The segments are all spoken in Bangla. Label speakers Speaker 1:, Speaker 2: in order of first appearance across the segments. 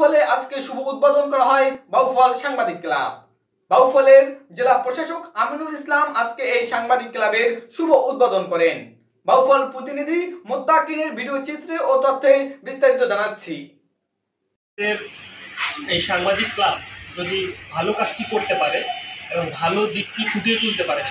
Speaker 1: বাউফলে আজকে শুভ উদ্বোধন করা হয় বাউফল সাংবাদিক ক্লাব। বাউফলের জেলা প্রশাসক আমিনুল ইসলাম আজকে এই সাংবাদিক ক্লাবের শুভ উদ্বোধন করেন। বাউফল প্রতিনিধি মোত্তাকিনের ভিডিও চিত্রে ও তথ্যে বিস্তারিত জানাচ্ছি।
Speaker 2: এই সাংবাদিক ক্লাব যদি ভালো কাজটি করতে পারে এবং ভালো দিকটি ফুটিয়ে তুলতে পারে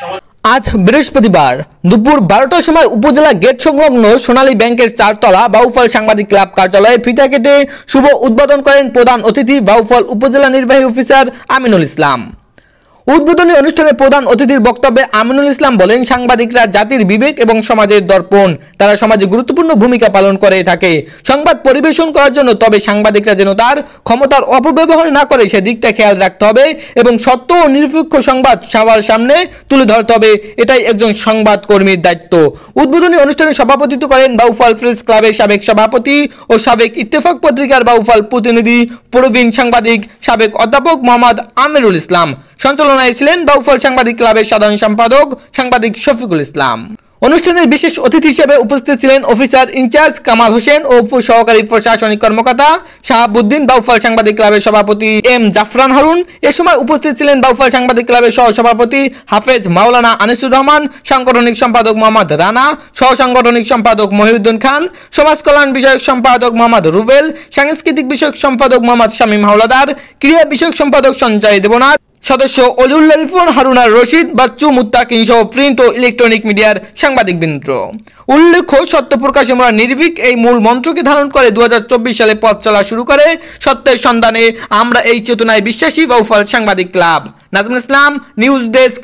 Speaker 3: আজ বৃহস্পতিবার দুপুর 12টার সময় উপজেলা গেট সংলগ্ন সোনালী ব্যাংকের 4তলা বাউফল সাংবাদিক ক্লাব কার্যালয়ে ফিতা কেটে শুভ উদ্বোধন করেন প্রধান অতিথি বাউফল উপজেলা নির্বাহী অফিসার আমিনুল ইসলাম। উদ্বোধনী অনুষ্ঠানে প্রধান অতিথির বক্তব্যে আমিনুল ইসলাম বলেন, সাংবাদিকরা জাতির বিবেক এবং সমাজের দর্পণ। তারা সমাজে গুরুত্বপূর্ণ ভূমিকা পালন করে থাকে সংবাদ পরিবেশন করার জন্য। তবে সাংবাদিকরা যেন তার ক্ষমতার অপব্যবহার না করে সেদিকটা খেয়াল রাখতে হবে এবং সত্য ও নিরপেক্ষ সংবাদ সবার সামনে তুলে ধরতে হবে। এটাই একজন সংবাদ কর্মীর দায়িত্ব। উদ্বোধনী অনুষ্ঠানে সভাপতিত্ব করেন বাউফল প্রেস ক্লাবের সাবেক সভাপতি ও সাবেক ইত্তেফাক পত্রিকার বাউফল প্রতিনিধি প্রবীণ সাংবাদিক সাবেক অধ্যাপক মোহাম্মদ আমিরুল ইসলাম। সঞ্চালনায় ছিলেন বাউফল সাংবাদিক ক্লাবের সাধারণ সম্পাদক সাংবাদিক শফিকুল ইসলাম। অনুষ্ঠানের বিশেষ অতিথি হিসেবে উপস্থিত ছিলেন অফিসার ইনচার্জ কামাল হোসেন ও সহকারী প্রশাসনিক কর্মকর্তা শাহাবুদ্দিন, বাউফল সাংবাদিক ক্লাবের সভাপতি এম জাফরান হারুন। এ সময় উপস্থিত ছিলেন বাউফল সাংবাদিক ক্লাবের সহ সভাপতি হাফেজ মাওলানা আনিসুর রহমান, সাংগঠনিক সম্পাদক মোহাম্মদ রানা, সহ সাংগঠনিক সম্পাদক মহিউদ্দিন খান, সমাজ কল্যাণ বিষয়ক সম্পাদক মোহাম্মদ রুবেল, সাংস্কৃতিক বিষয়ক সম্পাদক মোহাম্মদ শামীম হাওলাদার, ক্রীড়া বিষয়ক সম্পাদক সঞ্জয় দেবনাথ, সদস্য অলিউল্লাহ রিফন, হারুনার রশিদ, বাচ্চু, মুত্তাকিন সহ প্রিন্ট ও ইলেকট্রনিক মিডিয়ার সাংবাদিকবৃন্দ। উল্লেখ্য, সত্য প্রকাশে আমরা নির্ভীক এই মূল মন্ত্রকে ধারণ করে 2024 সালে পথ চলা শুরু করে সত্যের সন্ধানে আমরা এই চেতনায় বিশ্বাসী বাউফল সাংবাদিক club. Nazmul Islam, news desk,